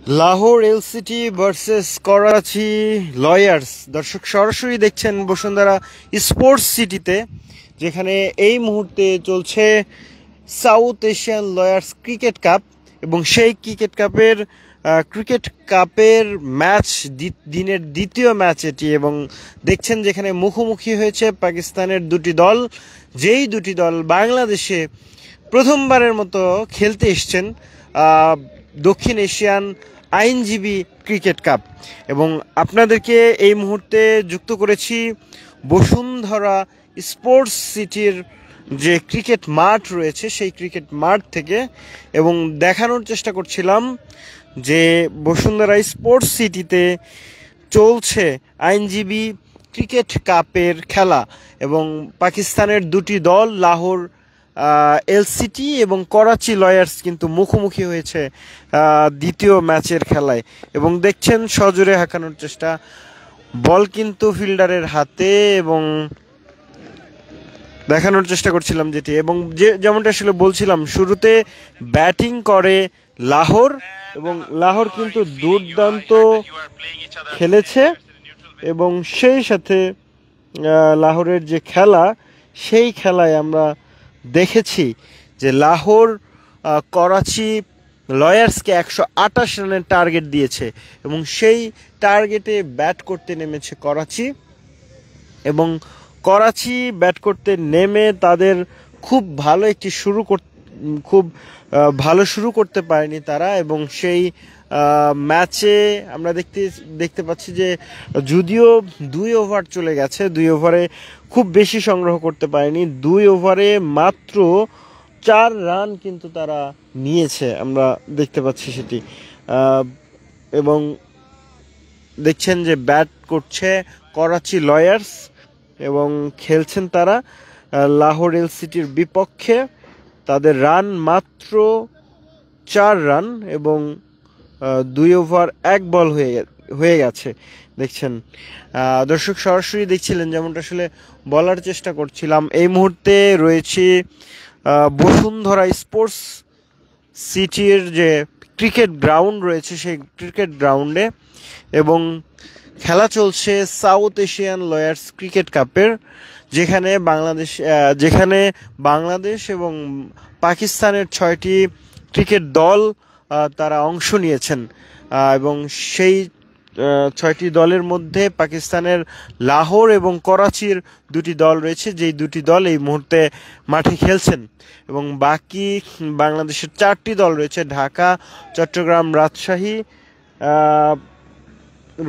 Lahore LCT versus Karachi lawyers. দর্শক সরাসরি দেখছেন বসুন্ধরা স্পোর্টস সিটিতে, যেখানে এই মুহূর্তে চলছে south Asian lawyers cricket cup এবং সেই ক্রিকেট কাপের ম্যাচ দিনের দ্বিতীয় ম্যাচ এটি। এবং দেখছেন যেখানে মুখোমুখি হয়েছে পাকিস্তানের দুটি দল, যেই দুটি দল বাংলাদেশে প্রথমবারের মতো খেলতে এসছেন দক্ষিণ এশিয়ান আইনজীবী ক্রিকেট কাপ। এবং আপনাদেরকে এই মুহূর্তে যুক্ত করেছি বসুন্ধরা স্পোর্টস সিটির যে ক্রিকেট মাঠ রয়েছে সেই ক্রিকেট মাঠ থেকে, এবং দেখানোর চেষ্টা করছিলাম যে বসুন্ধরা স্পোর্টস সিটিতে চলছে আইনজীবী ক্রিকেট কাপের খেলা এবং পাকিস্তানের দুটি দল লাহোর এলসিটি এবং করাচি লয়ার্স কিন্তু মুখোমুখি হয়েছে দ্বিতীয় ম্যাচের খেলায়। এবং দেখছেন সজোরে হাঁকানোর চেষ্টা, বল কিন্তু ফিল্ডারের হাতে, এবং দেখানোর চেষ্টা করছিলাম যেটি। এবং যেমনটা আসলে বলছিলাম, শুরুতে ব্যাটিং করে লাহোর, এবং লাহোর কিন্তু দুর্দান্ত খেলেছে, এবং সেই সাথে লাহোরের যে খেলা সেই খেলায় আমরা দেখেছি যে লাহোর করাচি লয়ার্সকে 128 রানের টার্গেট দিয়েছে, এবং সেই টার্গেটে ব্যাট করতে নেমেছে করাচি। এবং করাচি ব্যাট করতে নেমে তাদের খুব ভালো শুরু করতে পারেনি তারা। এবং সেই ম্যাচে আমরা দেখতে পাচ্ছি যে যদিও 2 ওভার চলে গেছে, 2 ওভারে খুব বেশি সংগ্রহ করতে পারেনি, 2 ওভারে মাত্র 4 রান কিন্তু তারা নিয়েছে, আমরা দেখতে পাচ্ছি সেটি। এবং দেখছেন যে ব্যাট করছে করাচি লয়ার্স এবং খেলছেন তারা লাহোর এলসিটির বিপক্ষে। তাদের রান মাত্র 4 রান এবং 2 ওভার 1 বল হয়ে গেছে। দেখছেন দর্শক সরাসরি দেখছিলেন, যেমনটা আসলে বলার চেষ্টা করছিলাম, এই মুহূর্তে রয়েছে বসুন্ধরা স্পোর্টস সিটির যে ক্রিকেট গ্রাউন্ড রয়েছে সেই ক্রিকেট গ্রাউন্ডে, এবং খেলা চলছে সাউথ এশিয়ান লয়ার্স ক্রিকেট কাপের, যেখানে বাংলাদেশ এবং পাকিস্তানের 6টি ক্রিকেট দল তারা অংশ নিয়েছেন। এবং সেই 6টি দলের মধ্যে পাকিস্তানের লাহোর এবং করাচির দুটি দল রয়েছে, যেই দুটি দল এই মুহূর্তে মাঠে খেলছেন। এবং বাকি বাংলাদেশের 4টি দল রয়েছে, ঢাকা, চট্টগ্রাম, রাজশাহী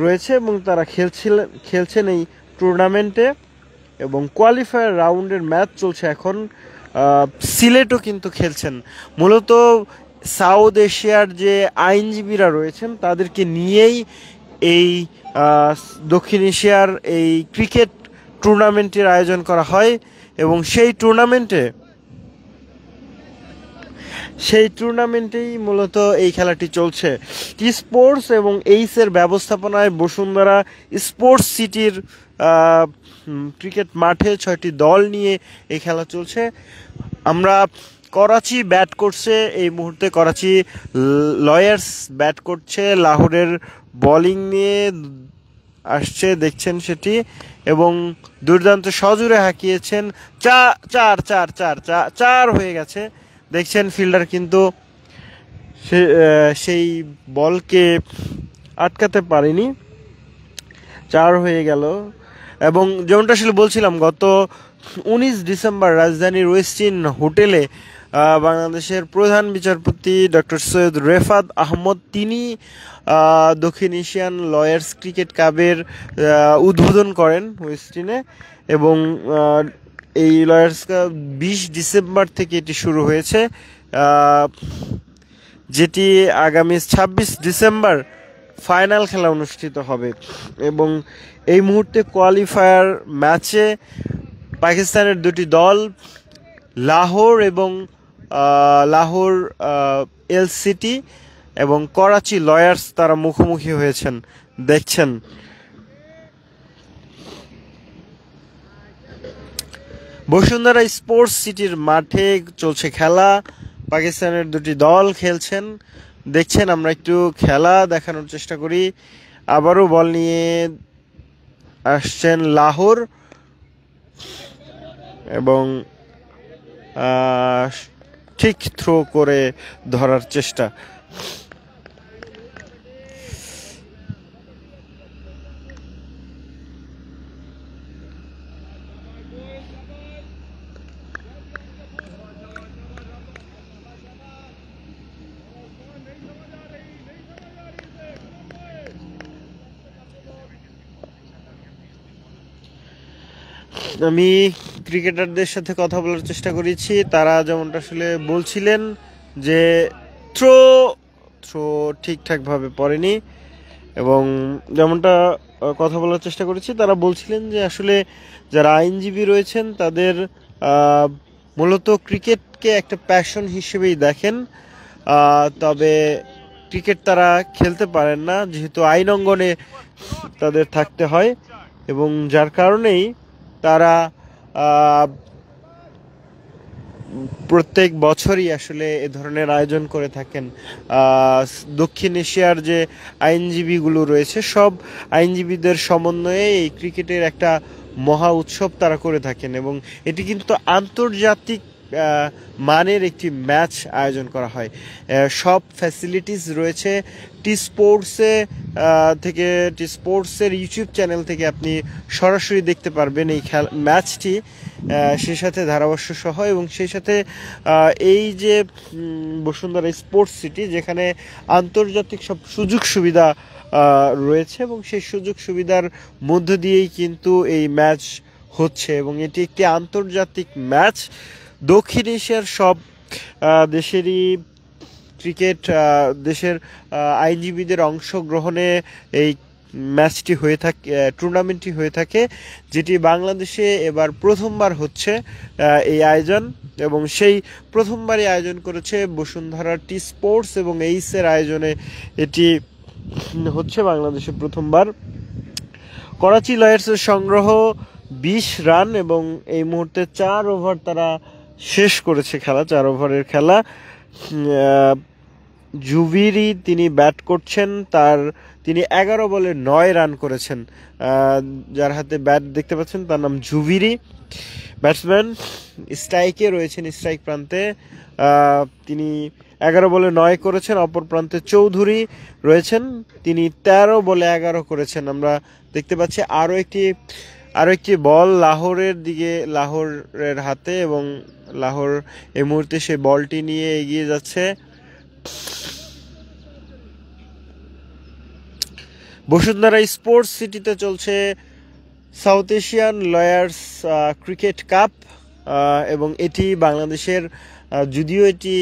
রয়েছে, এবং তারা খেলছেন এই টুর্নামেন্টে। এবং কোয়ালিফায়ার রাউন্ডের ম্যাচ চলছে এখন। সিলেটও কিন্তু খেলছেন। মূলত সাউথ এশিয়ার যে আইনজীবীরা রয়েছেন তাদেরকে নিয়েই এই দক্ষিণ এশিয়ার এই ক্রিকেট টুর্নামেন্টের আয়োজন করা হয়, এবং সেই টুর্নামেন্টেই মূলত এই খেলাটি চলছে। টি স্পোর্টস এবং এইসের ব্যবস্থাপনায় বসুন্ধরা স্পোর্টস সিটির ক্রিকেট মাঠে 6টি দল নিয়ে এই খেলা চলছে। আমরা করাচি ব্যাট করছে এই মুহূর্তে, করাচি লয়ার্স ব্যাট করছে, লাহোরের বোলিং নিয়ে আসছে, দেখছেন সেটি। এবং দুর্দান্ত সজোরে হাঁকিয়েছেন, 4 হয়ে গেছে। দেখছেন ফিল্ডার কিন্তু সেই বলকে আটকাতে পারেনি, 4 হয়ে গেল। এবং যেমনটা আসলে বলছিলাম, গত 19 ডিসেম্বর রাজধানীর ওয়েস্টিন হোটেলে বাংলাদেশের প্রধান বিচারপতি ডক্টর সৈয়দ রেফাত আহমদ তিনি দক্ষিণ এশিয়ান লয়ার্স ক্রিকেট কাপের উদ্বোধন করেন ওয়েস্টিনে। এবং এই লয়ার্স কাপ 20 ডিসেম্বর থেকে এটি শুরু হয়েছে, যেটি আগামী 26 ডিসেম্বর ফাইনাল খেলা অনুষ্ঠিত হবে। এবং এই মুহূর্তে কোয়ালিফায়ার ম্যাচে পাকিস্তানের দুটি দল লাহোর এলসিটি এবং করাচি লয়ার্স তারা মুখোমুখি হয়েছেন। দেখছেন বসুন্ধরা স্পোর্টস সিটির মাঠে চলছে খেলা, পাকিস্তানের দুটি দল খেলছেন। দেখছেন আমরা একটু খেলা দেখানোর চেষ্টা করি। আবারও বল নিয়ে আসছেন লাহোর এবং ঠিক থ্রো করে ধরার চেষ্টা। আমি ক্রিকেটারদের সাথে কথা বলার চেষ্টা করেছি, তারা যেমনটা আসলে বলছিলেন যে থ্রো থ্রো ঠিকঠাকভাবে পড়েনি, এবং যেমনটা কথা বলার চেষ্টা করেছি তারা বলছিলেন যে আসলে যারা আইনজীবী রয়েছেন তাদের মূলত ক্রিকেটকে একটা প্যাশন হিসেবেই দেখেন, তবে ক্রিকেট তারা খেলতে পারেন না যেহেতু আইন অঙ্গনে তাদের থাকতে হয়, এবং যার কারণেই তারা প্রত্যেক বছরই আসলে এ ধরনের আয়োজন করে থাকেন। দক্ষিণ এশিয়ার যে আইনজীবীগুলো রয়েছে সব আইনজীবীদের সমন্বয়ে এই ক্রিকেটের একটা মহা উৎসব তারা করে থাকেন, এবং এটি কিন্তু আন্তর্জাতিক মানের একটি ম্যাচ আয়োজন করা হয়। সব ফ্যাসিলিটিস রয়েছে টি স্পোর্টসে থেকে, টি স্পোর্টসের ইউটিউব চ্যানেল থেকে আপনি সরাসরি দেখতে পারবেন এই ম্যাচটি, সেই সাথে ধারাভাষ্য সহ, এবং সেই সাথে এই যে বসুন্ধরা স্পোর্টস সিটি যেখানে আন্তর্জাতিক সব সুযোগ সুবিধা রয়েছে, এবং সেই সুযোগ সুবিধার মধ্য দিয়েই কিন্তু এই ম্যাচ হচ্ছে, এবং এটি একটি আন্তর্জাতিক ম্যাচ। দক্ষিণ এশিয়ার সব দেশেরই ক্রিকেট দেশের আইনজীবীদের অংশগ্রহণে এই ম্যাচটি হয়ে থাকে, টুর্নামেন্টটি হয়ে থাকে, যেটি বাংলাদেশে এবার প্রথমবার হচ্ছে এই আয়োজন, এবং সেই প্রথমবারই আয়োজন করেছে বসুন্ধরা টি স্পোর্টস, এবং এইসের আয়োজনে এটি হচ্ছে বাংলাদেশে প্রথমবার। করাচি লয়ার্সের সংগ্রহ 20 রান, এবং এই মুহূর্তে 4 ওভার তারা শেষ করেছে খেলা, 4 ওভারের খেলা। জুবিরি তিনি ব্যাট করছেন, তিনি 11 বলে 9 রান করেছেন। যার হাতে ব্যাট দেখতে পাচ্ছেন তার নাম জুবিরি, ব্যাটসম্যান। স্ট্রাইকে রয়েছেন, স্ট্রাইক প্রান্তে তিনি 11 বলে 9 করেছেন। অপর প্রান্তে চৌধুরী রয়েছেন, তিনি 13 বলে 11 করেছেন। আমরা দেখতে পাচ্ছি আরও একটি বল লাহোরের দিকে, লাহোরের হাতে, এবং লাহোর এই মুহূর্তে সেই বলটি নিয়ে এগিয়ে যাচ্ছে। বসুন্ধরা স্পোর্টস সিটিতে চলছে south Asian lawyers cricket cup, এবং এটি বাংলাদেশের, যদিও এটি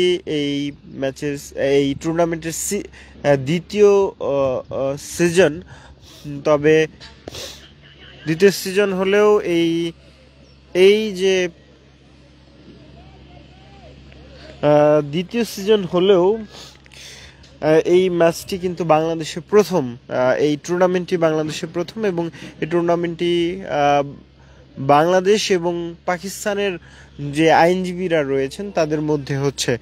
এই টুর্নামেন্টের দ্বিতীয় সিজন, তবে দ্বিতীয় সিজন হলেও দ্বিতীয় সিজন হলেও এই ম্যাচটি কিন্তু বাংলাদেশে প্রথম, এই টুর্নামেন্টটি বাংলাদেশে প্রথম, এবং এই টুর্নামেন্টটি বাংলাদেশ এবং পাকিস্তানের যে আইনজীবীরা রয়েছেন তাদের মধ্যে হচ্ছে।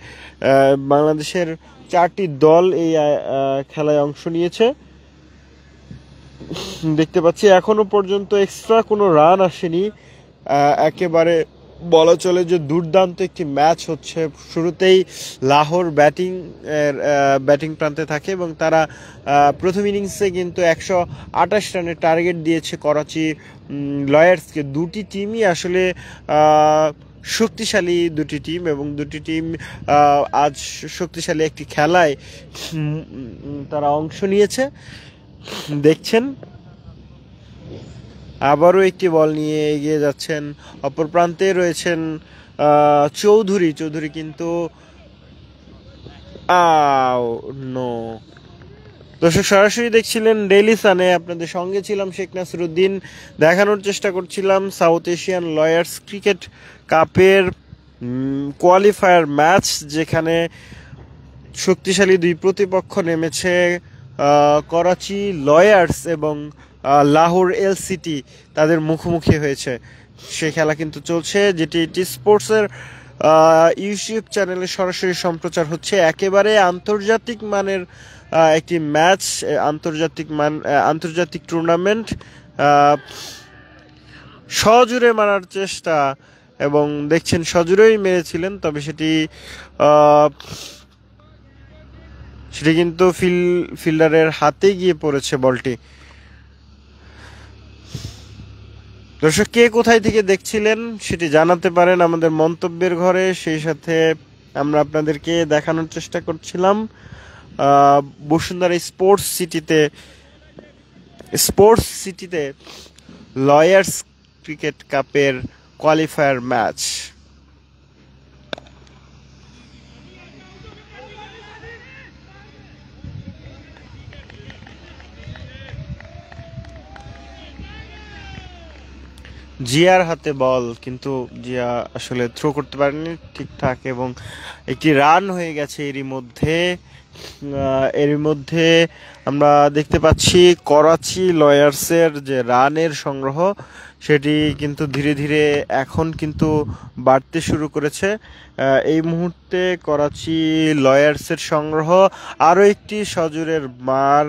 বাংলাদেশের 4টি দল এই খেলায় অংশ নিয়েছে। দেখতে পাচ্ছি এখনো পর্যন্ত এক্সট্রা কোনো রান আসেনি, একেবারে বলা চলে যে দুর্দান্ত একটি ম্যাচ হচ্ছে। শুরুতেই লাহোর ব্যাটিং প্রান্তে থাকে, এবং তারা প্রথম ইনিংসে কিন্তু 128 রানের টার্গেট দিয়েছে করাচি লয়ার্সকে। দুটি টিমই আসলে শক্তিশালী দুটি টিম, এবং দুটি টিম আজ শক্তিশালী একটি খেলায় তারা অংশ নিয়েছে। দেখছেন আবারও একটি বল নিয়ে এগিয়ে যাচ্ছেন, অপর প্রান্তে রয়েছেন চৌধুরী কিন্তু দর্শক সরাসরি দেখছিলেন ডেইলি সানে, আপনাদের সঙ্গে ছিলাম শেখ নাসিরউদ্দিন। দেখানোর চেষ্টা করছিলাম সাউথ এশিয়ান লয়ার্স ক্রিকেট কাপের কোয়ালিফায়ার ম্যাচ, যেখানে শক্তিশালী দুই প্রতিপক্ষ নেমেছে, করাচি লয়ার্স এবং লাহোর এলসিটি তাদের মুখোমুখি হয়েছে। সে খেলা কিন্তু চলছে, যেটি টি স্পোর্টসের ইউটিউব চ্যানেলে সরাসরি সম্প্রচার হচ্ছে। একেবারে আন্তর্জাতিক মানের একটি ম্যাচ, আন্তর্জাতিক টুর্নামেন্ট, সজোরে মারার চেষ্টা, এবং দেখছেন সজোরেই মেরেছিলেন, তবে সেটি কিন্তু ফিল্ডারের হাতে গিয়ে পড়েছে বলটি। দর্শক, কে কোথায় থেকে দেখছিলেন সেটি জানাতে পারেন আমাদের মন্তব্যের ঘরে। সেই সাথে আমরা আপনাদেরকে দেখানোর চেষ্টা করছিলাম বসুন্ধরা স্পোর্টস সিটিতে লয়ার্স ক্রিকেট কাপের কোয়ালিফায়ার ম্যাচ। জিয়ার হাতে বল, কিন্তু জিয়া আসলে থ্রো করতে পারেনি ঠিকঠাক, এবং একটি রান হয়ে গেছে এরই মধ্যে আমরা দেখতে পাচ্ছি করাচি লয়ার্সের যে রানের সংগ্রহ সেটি কিন্তু ধীরে ধীরে এখন কিন্তু বাড়তে শুরু করেছে। এই মুহূর্তে করাচি লয়ার্সের সংগ্রহ আরও একটি সজোরের মার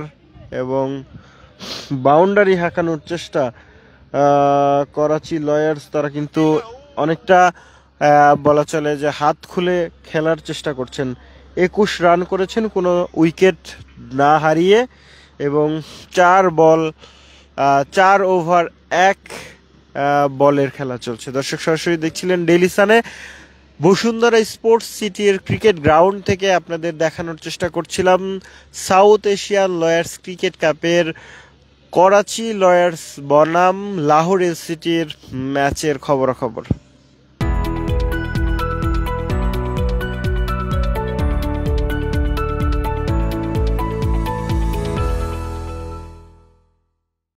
এবং বাউন্ডারি হাঁকানোর চেষ্টা। করাচি লয়ার্স তারা কিন্তু অনেকটা বলা চলে যে হাত খুলে খেলার চেষ্টা করছেন। 21 রান করেছেন কোনো উইকেট না হারিয়ে, এবং 4 ওভার 1 বলের খেলা চলছে। দর্শক, সরাসরি দেখছিলেন ডেইলি সানে বসুন্ধরা স্পোর্টস সিটির ক্রিকেট গ্রাউন্ড থেকে আপনাদের দেখানোর চেষ্টা করছিলাম সাউথ এশিয়ান লয়ার্স ক্রিকেট কাপের করাচি লয়ার্স বনাম লাহোর এলসিটির ম্যাচের খবরাখবর।